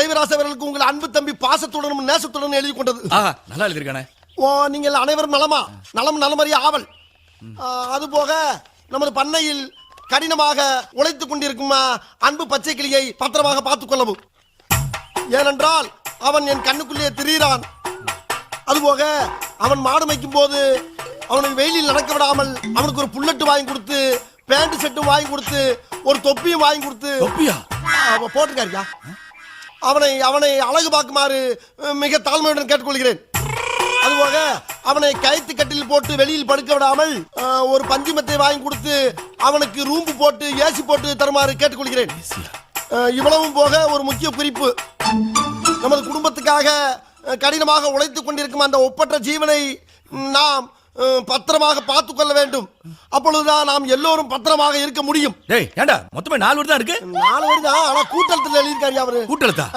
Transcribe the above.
தெய்வராச அவர்களுக்கு உங்கள் அன்பு தம்பி பாசத்துடனும் நேசத்துடனும் எழுதி கொண்டது. நல்லா எழுதிருக்கானே. ஓ, நீங்கள் அனைவரும் நலமா? நலம் நலமறிய ஆவல். அதுபோக நமது பண்ணையில் கடினமாக உழைத்துக் கொண்டிருக்கும் அன்பு பச்சை கிளியை பத்திரமாக பார்த்துக் கொள்ளவும். ஏனென்றால் அவன் என் கண்ணுக்குள்ளே திரிகிறான். அதுபோக அவன் மாடு மேய்க்கும் போது அவனுக்கு வெயிலில் நடக்க விடாமல் அவனுக்கு ஒரு புல்லட்டு வாங்கி கொடுத்து, பேண்ட் செட்டும் வாங்கி கொடுத்து, ஒரு தொப்பியும் வாங்கி கொடுத்து போட்டிருக்காருயா. அவனை அழகு பார்க்குமாறு மிக தாழ்மையுடன் கேட்டுக்கொள்கிறேன். அதுபோக அவனை கயிற்று கட்டில் போட்டு வெளியில் படுக்க விடாமல் ஒரு பஞ்சுமத்தை வாங்கி கொடுத்து அவனுக்கு ரூம்பு போட்டு ஏசி போட்டு தருமாறு கேட்டுக்கொள்கிறேன். இவ்வளவும் போக ஒரு முக்கிய குறிப்பு, நமது குடும்பத்துக்காக கடினமாக உழைத்துக் கொண்டிருக்கும் அந்த ஒப்பற்ற ஜீவனை நாம் பத்திரமாக பார்த்துக் கொள்ள வேண்டும். அப்பொழுதுதான் நாம் எல்லோரும் பத்திரமாக இருக்க முடியும். மொத்தமே 4 வரி தான் இருக்கு. 4 வரி தான், ஆனா கூட்டத்தில் எழுதியிருக்காரு அவரு. கூட்டெழுத்தா?